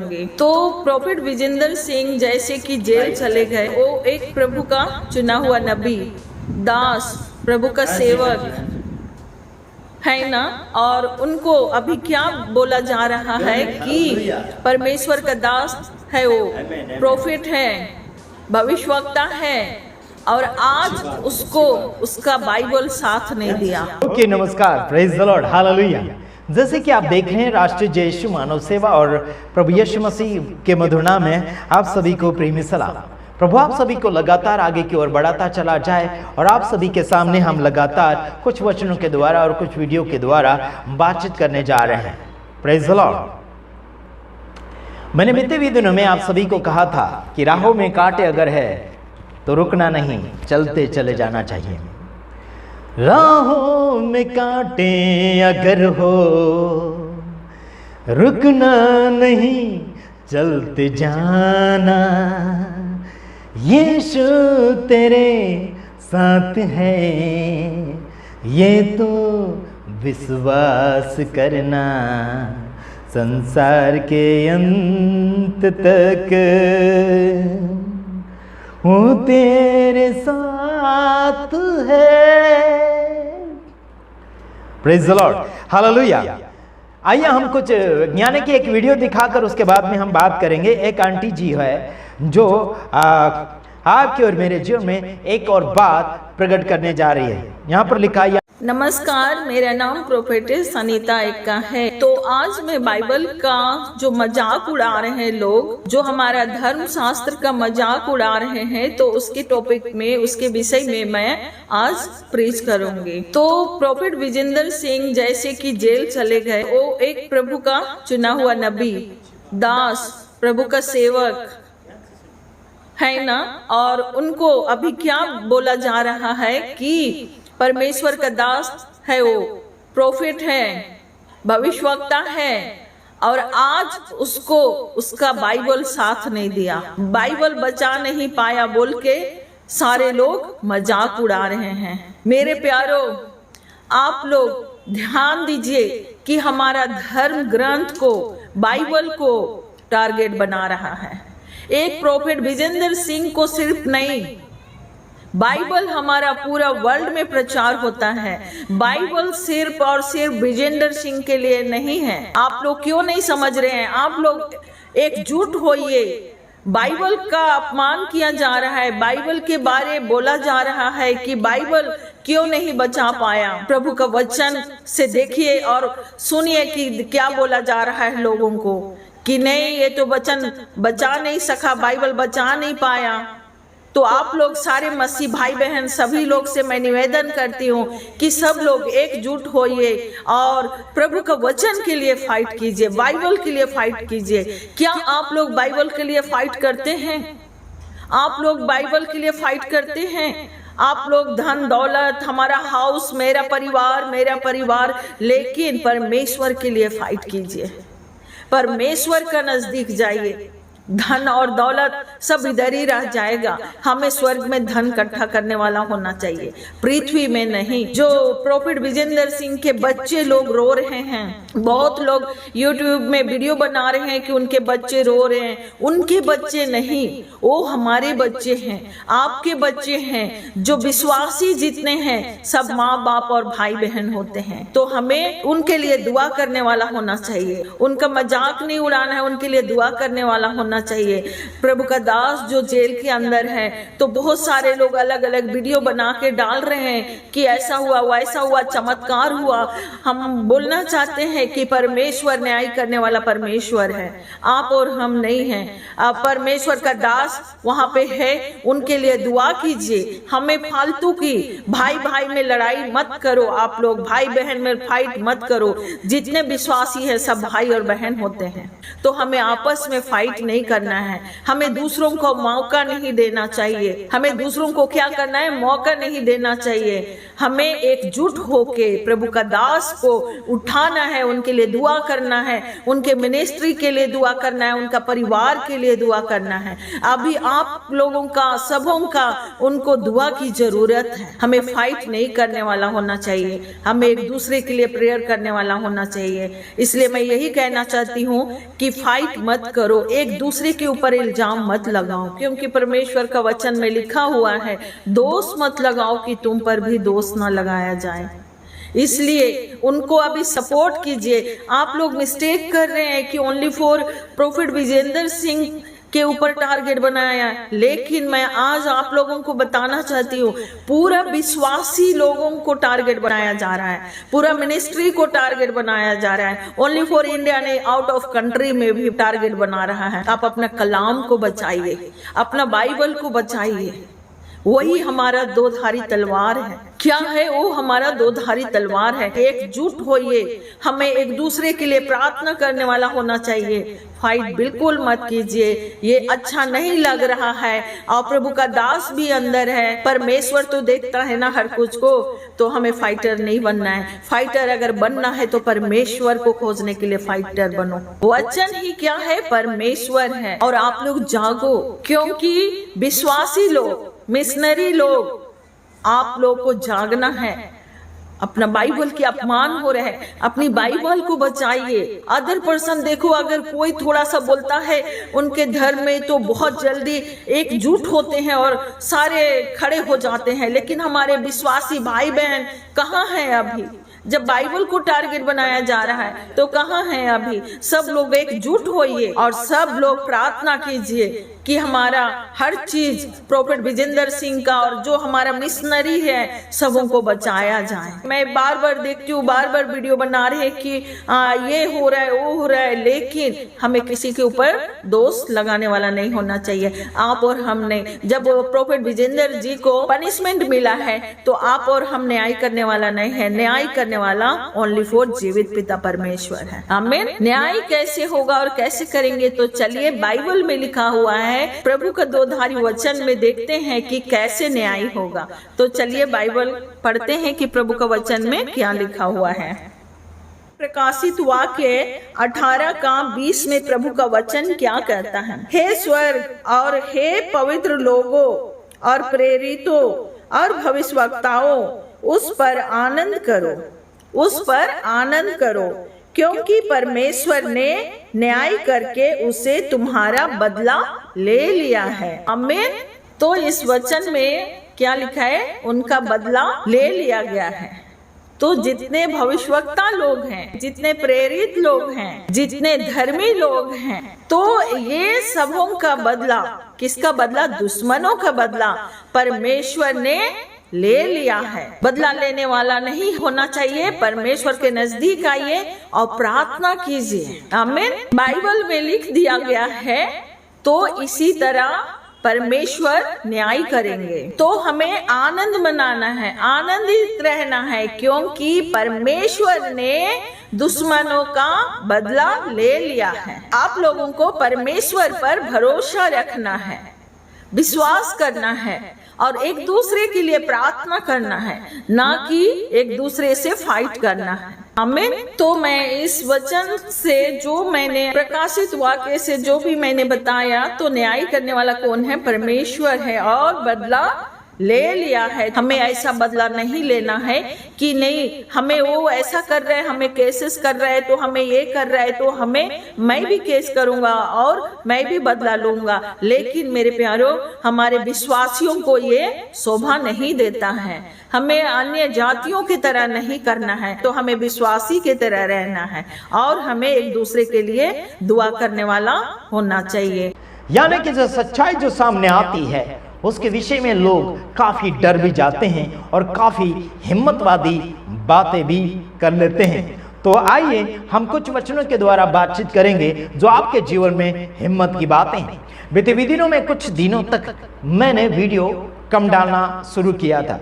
करूंगी। तो प्रॉफिट विजेंद्र सिंह जैसे कि जेल चले गए, वो एक प्रभु का चुना हुआ नबी, दास, प्रभु का सेवक है ना, और उनको अभी क्या बोला जा रहा है कि परमेश्वर का दास है, वो प्रॉफिट है, भविष्यवक्ता है, और आज उसको उसका बाइबल साथ नहीं दिया। ओके, नमस्कार, प्रेज द लॉर्ड, हालेलुया। जैसे कि आप देख रहे हैं राष्ट्रीय जय यीशु मानव सेवा और प्रभु यीशु मसीह के मधुर नाम में आप सभी को प्रेमी सलाम। प्रभु आप सभी को लगातार आगे की ओर बढ़ाता चला जाए और आप सभी के सामने हम लगातार कुछ वचनों के द्वारा और कुछ वीडियो के द्वारा बातचीत करने जा रहे हैं। Praise the Lord. मैंने बीते हुए दिनों में आप सभी को कहा था कि राहों में कांटे अगर है तो रुकना नहीं, चलते चले जाना चाहिए। राहों में कांटे अगर हो रुकना नहीं, चलते जाना, यीशु तेरे साथ है, ये तो विश्वास करना, संसार के अंत तक वो तेरे साथ है। Praise the Lord, hallelujah. आइए हम कुछ ज्ञान की एक वीडियो दिखाकर उसके बाद में हम बात करेंगे। एक आंटी जी है जो आपके और मेरे जीवन में एक और बात प्रकट करने जा रही है। यहाँ पर लिखा है, नमस्कार, मेरा नाम प्रोफेटिस अनीता एक्का है। तो आज मैं बाइबल का जो मजाक उड़ा रहे हैं लोग, जो हमारा धर्म शास्त्र का मजाक उड़ा रहे हैं, तो उसके टॉपिक में, उसके विषय में मैं आज प्रीच करूंगी। तो प्रॉफिट विजेंद्र सिंह जैसे कि जेल चले गए, वो एक प्रभु का चुना हुआ नबी, दास, प्रभु का सेवक है ना, और उनको अभी क्या बोला जा रहा है कि परमेश्वर का दास है, वो प्रॉफिट है, भविष्यवक्ता है, और आज उसको उसका बाइबल साथ नहीं दिया, बाइबल बचा नहीं पाया बोल के सारे लोग मजाक उड़ा रहे हैं। मेरे प्यारो, आप लोग ध्यान दीजिए कि हमारा धर्म ग्रंथ को, बाइबल को टारगेट बना रहा है। एक प्रॉफिट विजेंद्र सिंह को सिर्फ नहीं, बाइबल हमारा पूरा वर्ल्ड में प्रचार होता है। बाइबल सिर्फ और सिर्फ विजेंद्र सिंह के लिए नहीं है। आप लोग क्यों नहीं समझ रहे हैं? आप लोग एकजुट होइए। बाइबल का अपमान किया जा रहा है, बाइबल के बारे बोला जा रहा है कि बाइबल क्यों नहीं बचा पाया। प्रभु का वचन से देखिए और सुनिए कि क्या बोला जा रहा है लोगों को कि नहीं, ये तो वचन बचा नहीं सका, बाइबल बचा नहीं पाया। तो आप लोग सारे मसीह भाई बहन सभी लोग से मैं निवेदन करती हूँ कि सब लोग एकजुट होइए और प्रभु का वचन के लिए फाइट कीजिए, बाइबल के लिए फाइट कीजिए। क्या आप लोग बाइबल के लिए फाइट करते हैं? आप लोग बाइबल के लिए फाइट करते हैं? आप लोग धन दौलत, हमारा हाउस, मेरा परिवार, लेकिन परमेश्वर के लिए फाइट कीजिए, परमेश्वर का नजदीक जाइए। धन और दौलत सब इधर ही रह जाएगा, हमें स्वर्ग में धन इकट्ठा करने वाला होना चाहिए, पृथ्वी में नहीं। जो प्रॉफिट विजेंद्र सिंह के बच्चे लोग रो रहे हैं, बहुत लोग यूट्यूब में वीडियो बना रहे हैं कि उनके बच्चे रो रहे हैं। उनके बच्चे नहीं, वो हमारे बच्चे हैं, आपके बच्चे हैं। जो विश्वासी जितने हैं सब माँ बाप और भाई बहन होते हैं। तो हमें उनके लिए दुआ करने वाला होना चाहिए, उनका मजाक नहीं उड़ाना है, उनके लिए दुआ करने वाला होना चाहिए। प्रभु का दास जो जेल के अंदर है, तो बहुत सारे लोग अलग अलग वीडियो बना के डाल रहे हैं कि ऐसा हुआ, वैसा हुआ, चमत्कार हुआ। हम बोलना चाहते हैं कि परमेश्वर न्याय करने वाला परमेश्वर है, आप और हम नहीं हैं। परमेश्वर का दास वहां पे है, उनके लिए दुआ कीजिए। हमें फालतू की भाई भाई में लड़ाई मत करो, आप लोग भाई बहन में फाइट मत करो। जितने विश्वासी है सब भाई और बहन होते हैं, तो हमें आपस में फाइट नहीं करना है। हमें दूसरों को मौका नहीं देना चाहिए। हमें दूसरों को क्या करना है? मौका नहीं देना चाहिए। हमें एकजुट होके प्रभु का दास को उठाना है, उनके लिए दुआ करना है, उनके मिनिस्ट्री के लिए दुआ करना है, उनका परिवार के लिए दुआ करना है। अभी आप लोगों का, सबों का उनको दुआ की जरूरत है। हमें फाइट नहीं करने वाला होना चाहिए, हमें एक दूसरे के लिए प्रेयर करने वाला होना चाहिए। इसलिए मैं यही कहना चाहती हूँ कि फाइट मत करो, एक दूसरे के ऊपर इल्जाम मत लगाओ, क्योंकि परमेश्वर का वचन में लिखा हुआ है, दोष मत लगाओ कि तुम पर भी दोष ना लगाया जाए। इसलिए उनको अभी सपोर्ट कीजिए। आप लोग मिस्टेक कर रहे हैं कि only for prophet Vijendra Singh के ऊपर टारगेट बनाया, लेकिन मैं आज आप लोगों को बताना चाहती हूँ, पूरा विश्वासी लोगों को टारगेट बनाया जा रहा है, पूरा मिनिस्ट्री को टारगेट बनाया जा रहा है। ओनली फॉर इंडिया ने आउट ऑफ कंट्री में भी टारगेट बना रहा है। आप अपना कलाम को बचाइए, अपना बाइबल को बचाइए, वही हमारा दोधारी तलवार है। क्या है वो? हमारा दोधारी तलवार है। एकजुट होइए, हमें एक दूसरे के लिए प्रार्थना करने वाला होना चाहिए। फाइट बिल्कुल मत कीजिए, ये अच्छा नहीं लग रहा है। और प्रभु का दास भी अंदर है, परमेश्वर तो देखता है ना हर कुछ को, तो हमें फाइटर नहीं बनना है। फाइटर अगर बनना है तो परमेश्वर को खोजने के लिए फाइटर बनो। वचन ही क्या है? परमेश्वर है। और आप लोग जागो, क्योंकि विश्वासी लोग, मिशनरी लोग, आप लोग को जागना है। अपना बाइबल के अपमान हो रहे हैं, अपनी बाइबल को बचाइए। अदर पर्सन देखो, अगर कोई थोड़ा सा बोलता है उनके धर्म में तो बहुत जल्दी एकजुट होते हैं और सारे खड़े हो जाते हैं, लेकिन हमारे विश्वासी भाई बहन कहाँ हैं अभी? जब बाइबल को टारगेट बनाया जा रहा है तो कहाँ हैं अभी? सब लोग एकजुट होइए और सब लोग प्रार्थना कीजिए कि हमारा हर चीज प्रोफेट विजेंद्र सिंह का और जो हमारा मिशनरी है सबों को बचाया जाए। मैं बार बार देखती हूँ, बार बार वीडियो बना रहे हैं कि ये हो रहा है, वो हो रहा है, लेकिन हमें किसी के ऊपर दोष लगाने वाला नहीं होना चाहिए। आप और हमने, जब प्रोफेट विजेंद्र जी को पनिशमेंट मिला है तो आप और हम न्याय करने वाला नहीं है। न्याय करने वाला ओनली फॉर जीवित पिता परमेश्वर है। आमीन। न्याय कैसे होगा और कैसे करेंगे? तो चलिए, बाइबल में लिखा हुआ है, प्रभु का दोधारी वचन में देखते हैं कि कैसे न्याय होगा। तो चलिए बाइबल पढ़ते हैं कि प्रभु का वचन में क्या लिखा हुआ है। प्रकाशित वाक्य 18:20 में प्रभु का वचन क्या कहता है? हे स्वर्ग और हे पवित्र लोगों और प्रेरितों और भविष्यवक्ताओं, उस पर आनंद करो, उस पर आनंद करो, क्योंकि परमेश्वर ने न्याय करके उसे तुम्हारा बदला ले लिया है। आमीन। तो इस वचन में क्या लिखा है? उनका बदला ले लिया गया है। तो जितने भविष्यवक्ता लोग हैं, जितने प्रेरित लोग हैं, जितने धर्मी लोग हैं, तो ये सबों का बदला, किसका बदला? दुश्मनों का बदला परमेश्वर ने ले लिया है। बदला लेने वाला नहीं होना चाहिए। परमेश्वर के नजदीक आइए और प्रार्थना कीजिए। आमीन। बाइबल में लिख दिया गया है, तो इसी तरह परमेश्वर न्याय करेंगे। तो हमें आनंद मनाना है, आनंदित रहना है, क्योंकि परमेश्वर ने दुश्मनों का बदला ले लिया है। आप लोगों को परमेश्वर पर भरोसा रखना है, विश्वास करना है और एक दूसरे के लिए प्रार्थना करना है, ना कि एक दूसरे से फाइट करना है। आमीन। तो मैं इस वचन से, जो मैंने प्रकाशित वाक्य से जो भी मैंने बताया, तो न्याय करने वाला कौन है? परमेश्वर है। और बदला ले लिया है। हमें ऐसा बदला नहीं लेना है कि नहीं, हमें वो ऐसा कर रहा है, हमें केसेस कर रहा है, तो हमें ये कर रहा है, तो मैं भी केस करूंगा और मैं भी बदला लूंगा। लेकिन मेरे प्यारों, हमारे विश्वासियों को ये शोभा नहीं देता है। हमें अन्य जातियों की तरह नहीं करना है, तो हमें विश्वासी की तरह रहना है और हमें एक दूसरे के लिए दुआ करने वाला होना चाहिए। यानी कि जो सच्चाई जो सामने आती है उसके विषय में लोग काफी डर भी जाते हैं और काफी हिम्मतवादी बातें भी कर लेते हैं। तो आइए हम कुछ वचनों के द्वारा बातचीत करेंगे जो आपके जीवन में हिम्मत की बातें हैं। बीते दिनों में कुछ दिनों तक मैंने वीडियो कम डालना शुरू किया था।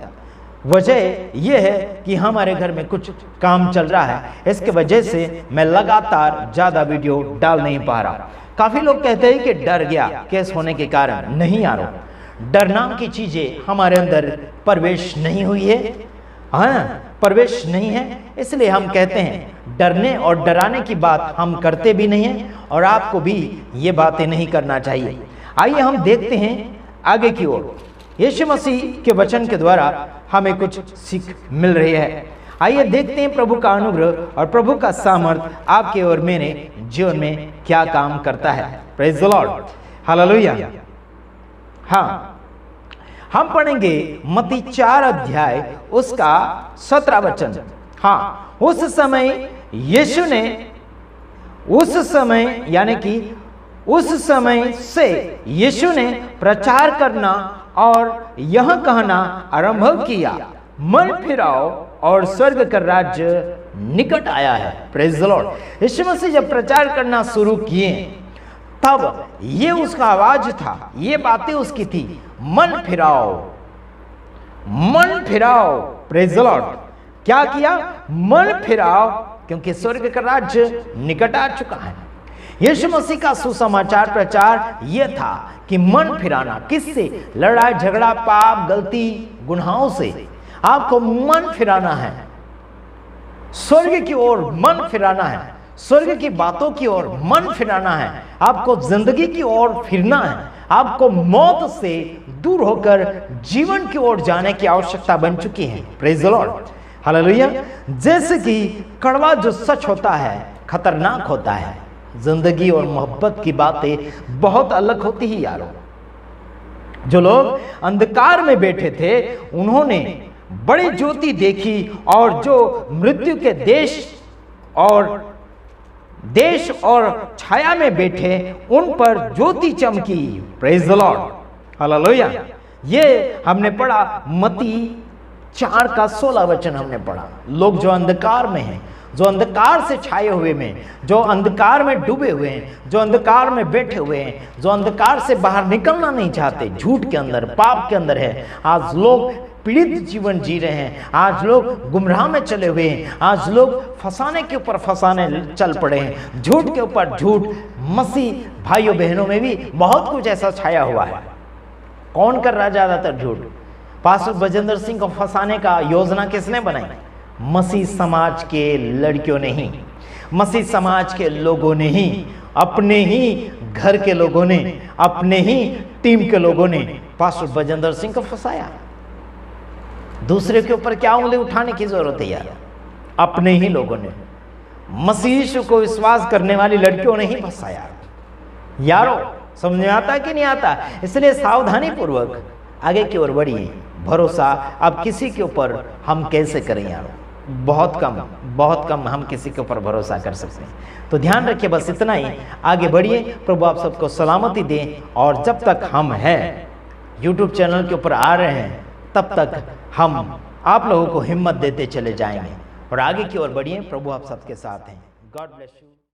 वजह यह है कि हमारे घर में कुछ काम चल रहा है, इसके वजह से मैं लगातार ज़्यादा वीडियो डाल नहीं पा रहा। काफी लोग कहते हैं कि डर गया केस होने के कारण। नहीं यारो, डर नाम की चीजें हमारे अंदर प्रवेश नहीं हुई है, हाँ प्रवेश नहीं है, इसलिए हम कहते हैं डरने और डराने की बात हम करते भी नहीं हैं और आपको भी ये बातें नहीं करना चाहिए। आइए हम देखते हैं आगे की ओर। यीशु मसीह के वचन के द्वारा हमें कुछ सीख मिल रही है। आइए देखते हैं प्रभु का अनुग्रह और प्रभु का सामर्थ आपके और मेरे जीवन में क्या काम करता है। Praise the Lord, hallelujah. हाँ, हम पढ़ेंगे मत्ती 4 अध्याय उसका 17 वचन। हाँ, उस समय यीशु ने उस समय से यीशु ने प्रचार करना और यह कहना आरंभ किया, मन फिराओ और स्वर्ग का राज्य निकट आया है। Praise the Lord. Yeshu Masih जब प्रचार करना शुरू किए तब ये उसका आवाज था, ये बातें उसकी थी, मन फिराओ, मन फिराओ। Praise the Lord. क्या किया? मन फिराओ, क्योंकि स्वर्ग का राज्य निकट आ चुका है। यीशु मसीह का सुसमाचार प्रचार यह था कि मन फिराना। किससे? लड़ाई झगड़ा, पाप, गलती, गुनाहों से आपको मन फिराना है, स्वर्ग की ओर मन फिराना है, स्वर्ग की बातों की ओर मन फिराना है, आपको जिंदगी की ओर फिरना है, आपको मौत से दूर होकर जीवन की ओर जाने की आवश्यकता बन चुकी है। Praise the Lord, hallelujah. जैसे कि कड़वा जो सच होता है खतरनाक होता है, जिंदगी और मोहब्बत की बातें बहुत अलग होती ही यारों। जो लोग अंधकार में बैठे थे उन्होंने बड़ी ज्योति देखी, और जो मृत्यु के देश और छाया में बैठे उन पर ज्योति चमकी। Praise the Lord, hallelujah. ये हमने पढ़ा मत्ती 4 का 16 वचन हमने पढ़ा। लोग जो अंधकार में हैं, जो अंधकार से छाए हुए में, जो अंधकार में डूबे हुए हैं, जो अंधकार में बैठे हुए हैं, जो अंधकार से बाहर निकलना नहीं चाहते, झूठ के अंदर, पाप के अंदर है, आज लोग पीड़ित जीवन जी रहे हैं, आज लोग गुमराह में चले हुए हैं, आज लोग फंसाने के ऊपर फंसाने चल पड़े हैं, झूठ के ऊपर झूठ। मसीह भाइयों बहनों में भी बहुत कुछ ऐसा छाया हुआ है। कौन कर रहा ज्यादातर झूठ? पास्टर बजेंद्र सिंह को फंसाने का योजना किसने बनाई? मसीह समाज के लड़कियों ने ही, मसीह समाज के लोगों ने ही, अपने ही घर के लोगों ने, अपने ही टीम के लोगों ने पास्टर बजेंद्र सिंह को फंसाया। दूसरे के ऊपर क्या उंगली उठाने की जरूरत है यार? अपने ही लोगों ने, मसीह यीशु को विश्वास करने वाली लड़कियों ने ही फंसाया। यारो, समझ में आता कि नहीं आता? इसलिए सावधानी पूर्वक आगे की ओर बढ़िए। भरोसा अब किसी के ऊपर हम कैसे करें यारो? बहुत कम हम किसी के ऊपर भरोसा कर सकते हैं। तो ध्यान रखिए, बस इतना ही। आगे बढ़िए। प्रभु आप सबको सलामती दें, और जब तक हम हैं YouTube चैनल के ऊपर आ रहे हैं तब तक हम आप लोगों को हिम्मत देते चले जाएंगे और आगे की ओर बढ़िए। प्रभु आप सबके साथ हैं। God bless you.